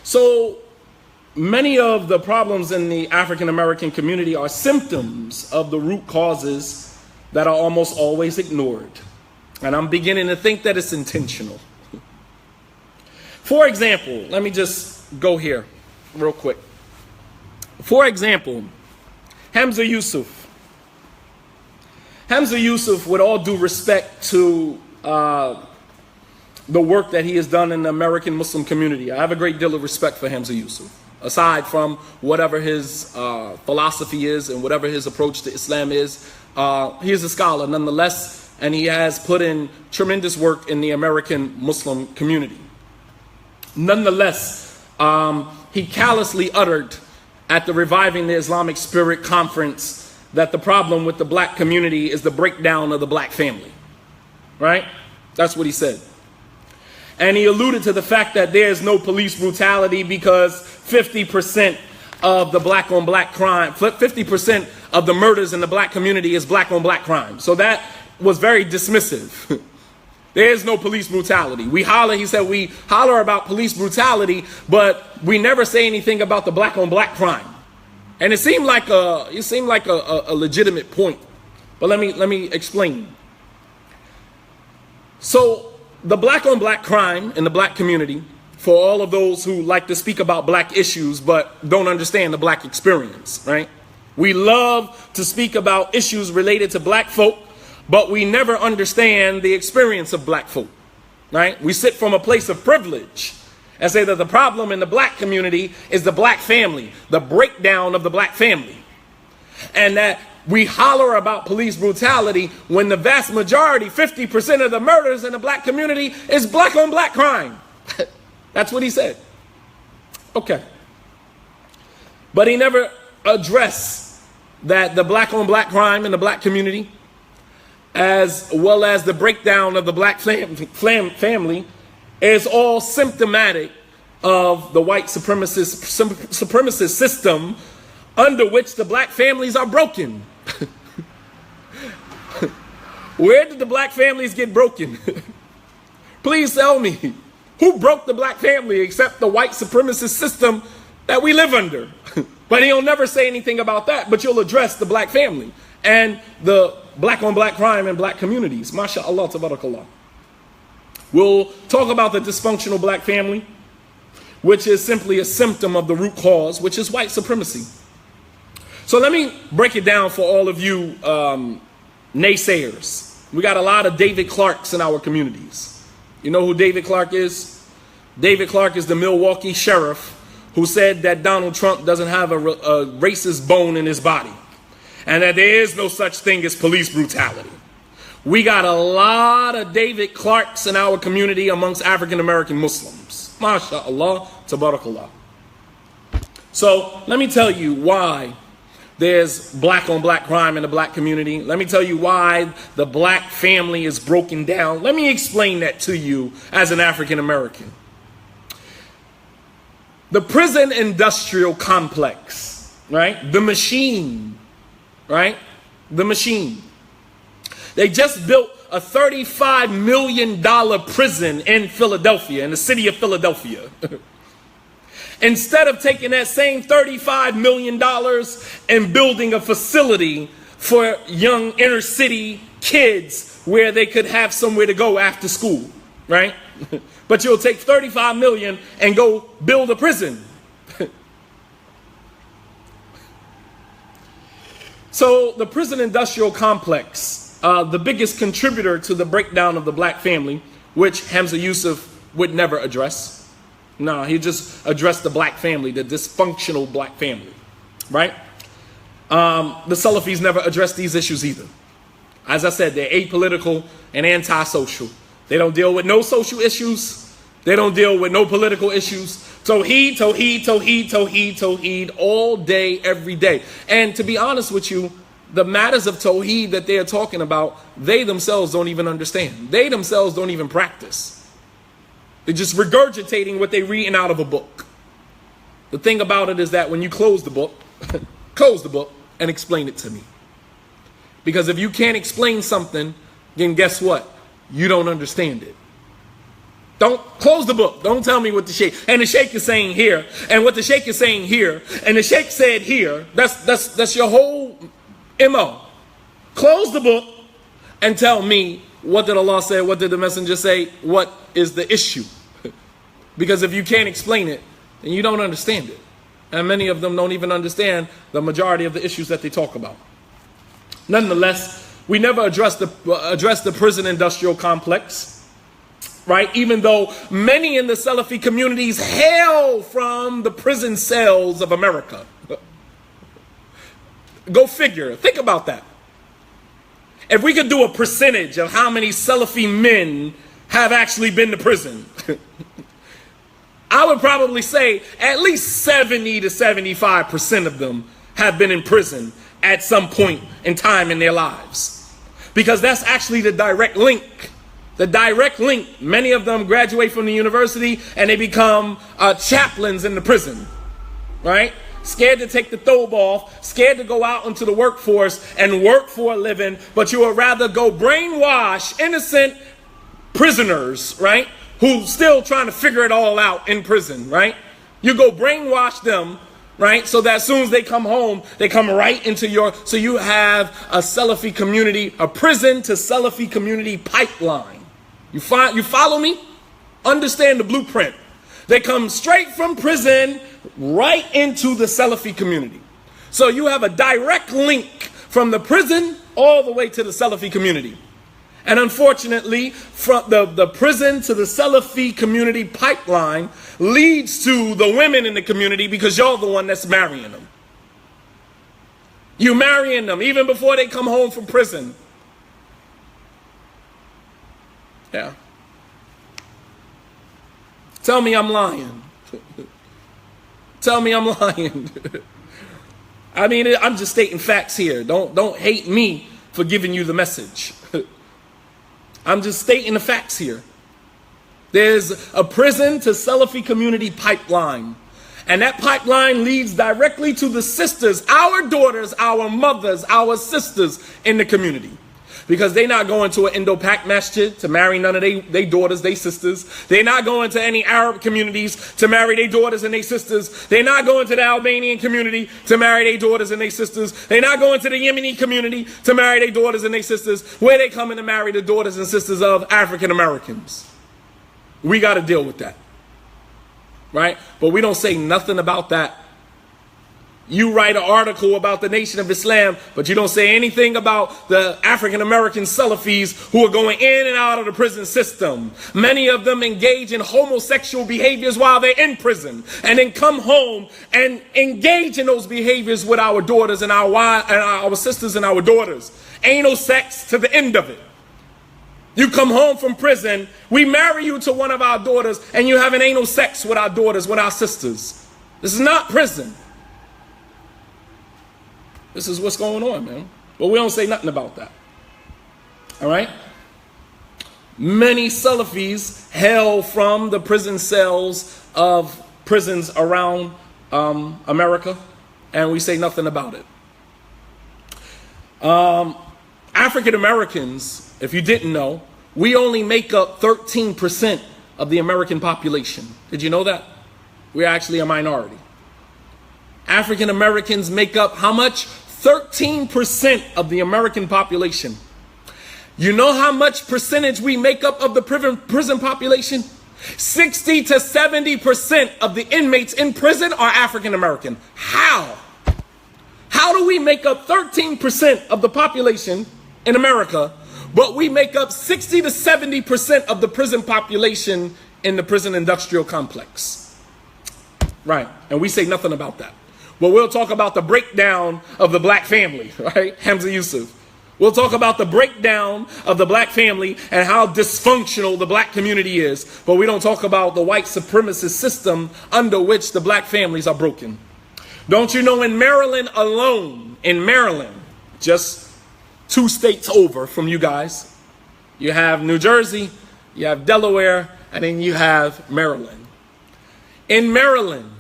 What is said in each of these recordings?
So many of the problems in the African American community are symptoms of the root causes that are almost always ignored. And I'm beginning to think that it's intentional. For example, let me just go here real quick. For example, Hamza Yusuf. Hamza Yusuf, with all due respect to the work that he has done in the American Muslim community, I have a great deal of respect for Hamza Yusuf. Aside from whatever his philosophy is and whatever his approach to Islam is, he is a scholar nonetheless, and he has put in tremendous work in the American Muslim community. Nonetheless, he callously uttered at the Reviving the Islamic Spirit conference that the problem with the black community is the breakdown of the black family. Right? That's what he said. And he alluded to the fact that there is no police brutality because 50% of the black on black crime, 50% of the murders in the black community is black on black crime. So that was very dismissive. There is no police brutality. He said we holler about police brutality, but we never say anything about the black on black crime. And it seemed like a legitimate point. But let me explain. So the black on black crime in the black community, for all of those who like to speak about black issues but don't understand the black experience, right? We love to speak about issues related to black folk, but we never understand the experience of black folk, right? We sit from a place of privilege and say that the problem in the black community is the black family, the breakdown of the black family. And that we holler about police brutality when the vast majority, 50% of the murders in the black community is black on black crime. That's what he said. Okay. But he never addressed that the black on black crime in the black community, as well as the breakdown of the black family, is all symptomatic of the white supremacist system under which the black families are broken. Where did the black families get broken? Please tell me, who broke the black family except the white supremacist system that we live under? But he'll never say anything about that, but you'll address the black family and the black on black crime in black communities. MashaAllah, tabarakallah. We'll talk about the dysfunctional black family, which is simply a symptom of the root cause, which is white supremacy. So let me break it down for all of you naysayers. We got a lot of David Clarks in our communities. You know who David Clark is? David Clark is the Milwaukee sheriff who said that Donald Trump doesn't have a racist bone in his body and that there is no such thing as police brutality. We got a lot of David Clarks in our community amongst African American Muslims. MashaAllah, tabarakallah. So let me tell you why there's black on black crime in the black community. Let me tell you why the black family is broken down. Let me explain that to you as an African American. The prison industrial complex, right? The machine, right? The machine. They just built a $35 million prison in Philadelphia, in the city of Philadelphia. Instead of taking that same $35 million and building a facility for young inner city kids where they could have somewhere to go after school, right? But you'll take $35 million and go build a prison. So the prison industrial complex, the biggest contributor to the breakdown of the black family, which Hamza Yusuf would never address. No, he just addressed the black family, the dysfunctional black family, right? The Salafis never addressed these issues either. As I said, they're apolitical and antisocial. They don't deal with no social issues. They don't deal with no political issues. Tawheed, Tawheed, Tawheed, Tawheed, Tawheed, all day, every day. And to be honest with you, the matters of Tawheed that they are talking about, they themselves don't even understand. They themselves don't even practice. They're just regurgitating what they're reading out of a book. The thing about it is that when you close the book and explain it to me. Because if you can't explain something, then guess what? You don't understand it. Don't close the book. Don't tell me what the sheikh, and the sheikh is saying here, and what the sheikh is saying here, and the sheikh said here. That's your whole MO. Close the book and tell me, what did Allah say? What did the messenger say? What is the issue? Because if you can't explain it, then you don't understand it. And many of them don't even understand the majority of the issues that they talk about. Nonetheless, we never address the prison industrial complex. Right? Even though many in the Salafi communities hail from the prison cells of America. Go figure. Think about that. If we could do a percentage of how many Salafi men have actually been to prison, I would probably say at least 70 to 75% of them have been in prison at some point in time in their lives. Because that's actually the direct link. The direct link. Many of them graduate from the university and they become chaplains in the prison, right? Scared to take the thobe off, scared to go out into the workforce and work for a living, but you would rather go brainwash innocent prisoners, right? Who still trying to figure it all out in prison, right? You go brainwash them, right? So that as soon as they come home, they come right into so you have a Salafi community, a prison to Salafi community pipeline. You follow me? Understand the blueprint. They come straight from prison right into the Salafi community. So you have a direct link from the prison all the way to the Salafi community. And unfortunately, from the prison to the Salafi community pipeline leads to the women in the community because you're the one that's marrying them. You marrying them even before they come home from prison. Yeah. Tell me I'm lying. Tell me I'm lying. I mean, I'm just stating facts here. Don't hate me for giving you the message. I'm just stating the facts here. There's a prison to Salafi community pipeline. And that pipeline leads directly to the sisters, our daughters, our mothers, our sisters in the community. Because they're not going to an Indo-Pak masjid to marry none of their daughters, their sisters. They're not going to any Arab communities to marry their daughters and their sisters. They're not going to the Albanian community to marry their daughters and their sisters. They're not going to the Yemeni community to marry their daughters and their sisters. Where they coming to marry the daughters and sisters of African Americans. We got to deal with that. Right? But we don't say nothing about that. You write an article about the Nation of Islam, but you don't say anything about the African American Salafis who are going in and out of the prison system. Many of them engage in homosexual behaviors while they're in prison, and then come home and engage in those behaviors with our daughters and our wives and our sisters and our daughters. Anal sex to the end of it. You come home from prison, we marry you to one of our daughters, and you have an anal sex with our daughters, with our sisters. This is not prison. This is what's going on, man. But we don't say nothing about that. All right? Many Salafis hail from the prison cells of prisons around America, and we say nothing about it. African Americans, if you didn't know, we only make up 13% of the American population. Did you know that? We're actually a minority. African Americans make up how much? 13% of the American population. You know how much percentage we make up of the prison population? 60 to 70% of the inmates in prison are African American. How? How do we make up 13% of the population in America, but we make up 60 to 70% of the prison population in the prison industrial complex? Right, and we say nothing about that. But we'll talk about the breakdown of the black family, right? Hamza Yusuf. We'll talk about the breakdown of the black family and how dysfunctional the black community is. But we don't talk about the white supremacist system under which the black families are broken. Don't you know in Maryland alone, in Maryland, just 2 states over from you guys, you have New Jersey, you have Delaware, and then you have Maryland. In Maryland,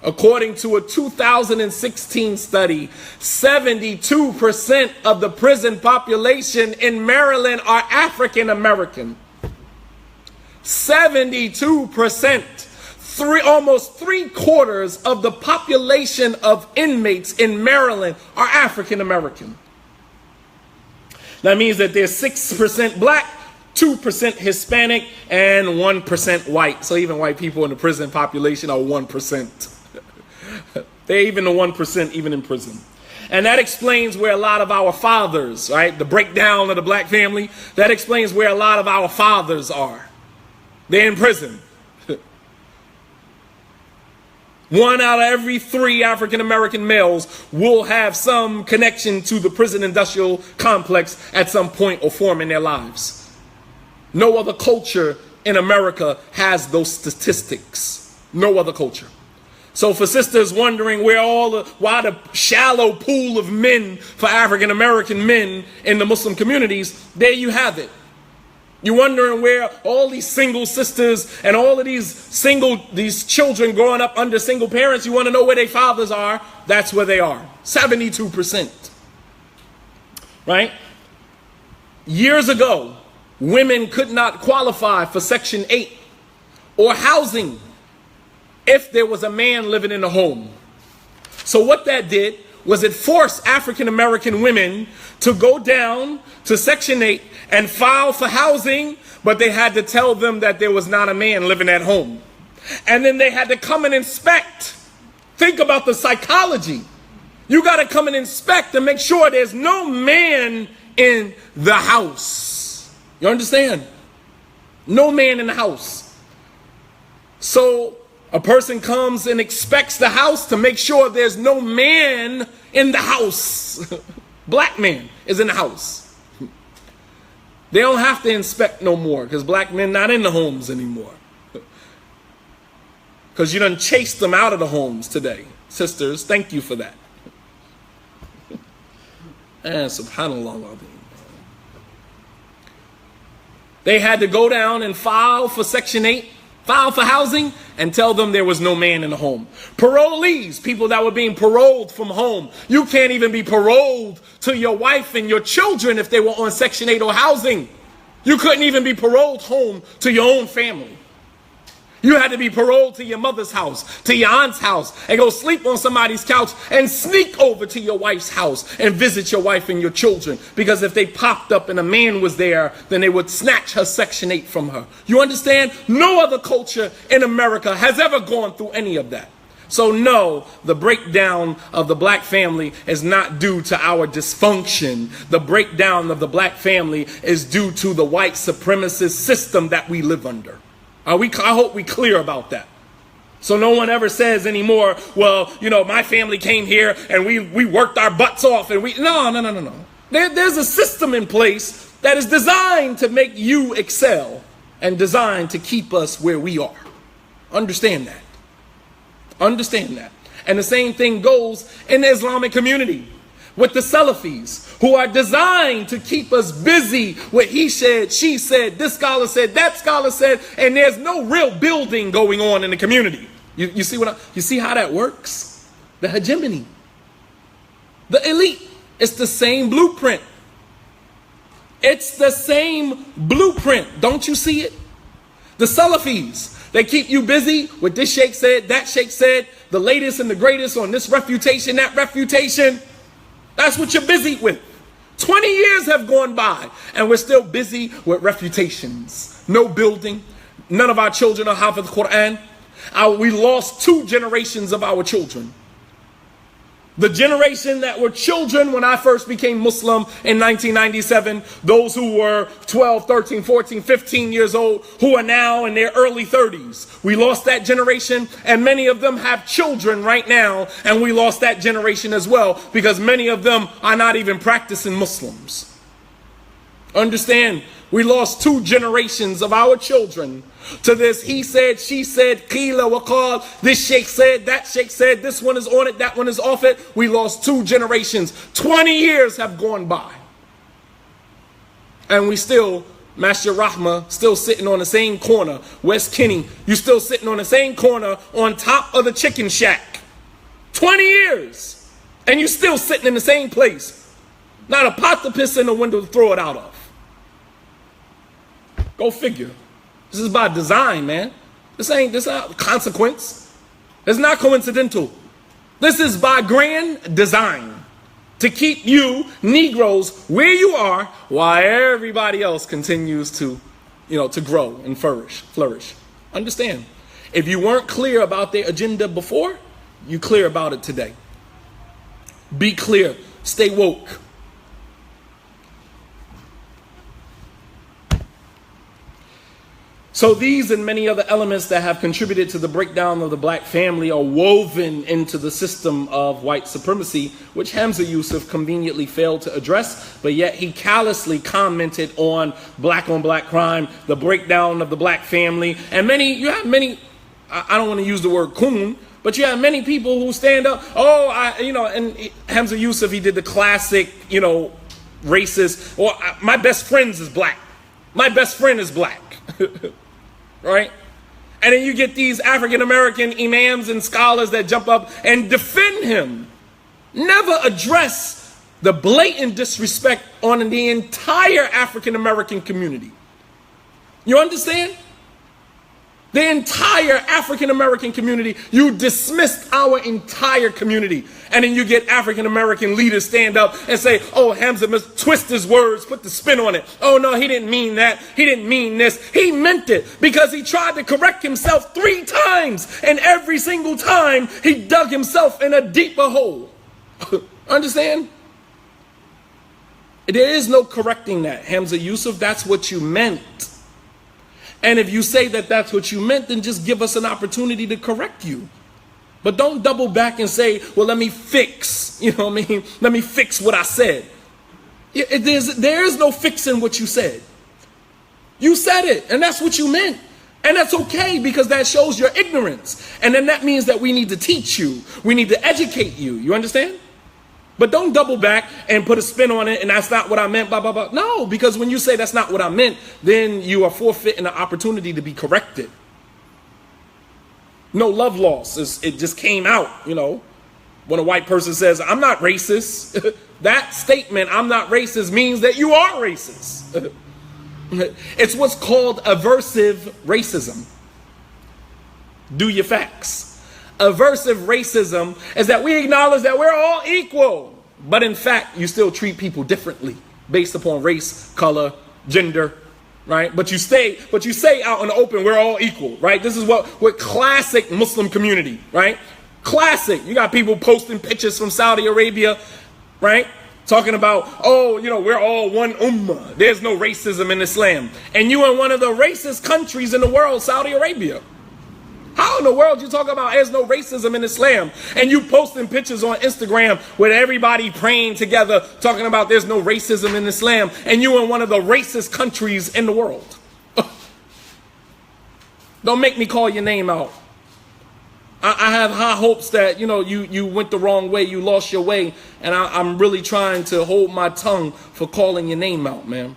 according to a 2016 study, 72% of the prison population in Maryland are African American. 72%. Almost 3/4 of the population of inmates in Maryland are African American. That means that there's 6% black, 2% Hispanic, and 1% white. So even white people in the prison population are 1%. They're even the 1% even in prison. And that explains where a lot of our fathers, right? The breakdown of the black family, that explains where a lot of our fathers are. They're in prison. 1 out of every 3 African-American males will have some connection to the prison industrial complex at some point or form in their lives. No other culture in America has those statistics. No other culture. So for sisters wondering why the shallow pool of men for African-American men in the Muslim communities, there you have it. You're wondering where all these single sisters and all of these children growing up under single parents, you want to know where their fathers are? That's where they are. 72%. Right? Years ago, women could not qualify for Section 8 or housing if there was a man living in a home. So what that did was it forced African American women to go down to Section 8 and file for housing, but they had to tell them that there was not a man living at home. And then they had to come and inspect. Think about the psychology. You got to come and inspect and make sure there's no man in the house. You understand? No man in the house. So a person comes and inspects the house to make sure there's no man in the house. Black man is in the house. They don't have to inspect no more because black men not in the homes anymore. Because you done chased them out of the homes today. Sisters, thank you for that. And subhanAllah. They had to go down and file for Section 8, file for housing, and tell them there was no man in the home. Parolees, people that were being paroled from home. You can't even be paroled to your wife and your children if they were on Section 8 or housing. You couldn't even be paroled home to your own family. You had to be paroled to your mother's house, to your aunt's house, and go sleep on somebody's couch and sneak over to your wife's house and visit your wife and your children. Because if they popped up and a man was there, then they would snatch her Section 8 from her. You understand? No other culture in America has ever gone through any of that. So no, the breakdown of the black family is not due to our dysfunction. The breakdown of the black family is due to the white supremacist system that we live under. I hope we're clear about that. So no one ever says anymore, well, my family came here and we worked our butts off and no. There's a system in place that is designed to make you excel and designed to keep us where we are. Understand that. Understand that. And the same thing goes in the Islamic community with the Salafis, who are designed to keep us busy with he said, she said, this scholar said, that scholar said, and there's no real building going on in the community. You see how that works? The hegemony, the elite, it's the same blueprint. It's the same blueprint. Don't you see it? The Salafis, they keep you busy with this sheikh said, that sheikh said, the latest and the greatest on this refutation, that refutation. That's what you're busy with. 20 years have gone by and we're still busy with refutations. No building. None of our children are Hafiz Quran. We lost 2 generations of our children. The generation that were children when I first became Muslim in 1997, those who were 12, 13, 14, 15 years old, who are now in their early 30s. We lost that generation, and many of them have children right now, and we lost that generation as well, because many of them are not even practicing Muslims. Understand, we lost 2 generations of our children to this he said, she said, qila wa qal, this sheikh said, that sheikh said, this one is on it, that one is off it. We lost 2 generations. 20 years have gone by. And we still, Master Rahma, still sitting on the same corner. West Kenny, you still sitting on the same corner on top of the chicken shack. 20 years. And you still sitting in the same place. Not a pot to piss in the window to throw it out of. Go figure. This is by design, man. This not consequence. It's not coincidental. This is by grand design to keep you Negroes where you are while everybody else continues to, to grow and flourish. Understand? If you weren't clear about their agenda before, you clear about it today. Be clear. Stay woke. So these and many other elements that have contributed to the breakdown of the black family are woven into the system of white supremacy, which Hamza Yusuf conveniently failed to address, but yet he callously commented on black crime, the breakdown of the black family, and you have many, I don't want to use the word coon, but you have many people who stand up, and Hamza Yusuf, he did the classic, racist, or my best friend is black. My best friend is black. Right? And then you get these African-American imams and scholars that jump up and defend him. Never address the blatant disrespect on the entire African-American community. You understand? The entire African-American community, you dismissed our entire community. And then you get African-American leaders stand up and say, oh, Hamza must twist his words, put the spin on it. Oh, no, he didn't mean that. He didn't mean this. He meant it because he tried to correct himself 3 times. And every single time he dug himself in a deeper hole. Understand? There is no correcting that. Hamza Yusuf, that's what you meant. And if you say that that's what you meant, then just give us an opportunity to correct you. But don't double back and say, well, let me fix, Let me fix what I said. There is no fixing what you said. You said it, and that's what you meant. And that's okay, because that shows your ignorance. And then that means that we need to teach you. We need to educate you. You understand? But don't double back and put a spin on it, and that's not what I meant, blah, blah, blah. No, because when you say that's not what I meant, then you are forfeiting the opportunity to be corrected. No love loss. It just came out, When a white person says, I'm not racist, that statement, I'm not racist, means that you are racist. It's what's called aversive racism. Do your facts. Aversive racism is that we acknowledge that we're all equal, but in fact, you still treat people differently based upon race, color, gender, right? But you say out in the open, we're all equal, right? This is what classic Muslim community, right? Classic. You got people posting pictures from Saudi Arabia, right? Talking about, we're all one ummah. There's no racism in Islam. And you in one of the racist countries in the world, Saudi Arabia. How in the world you talk about there's no racism in Islam, and you posting pictures on Instagram with everybody praying together, talking about there's no racism in Islam, and you in one of the racist countries in the world? Don't make me call your name out. I have high hopes that, you went the wrong way, you lost your way, and I'm really trying to hold my tongue for calling your name out, man.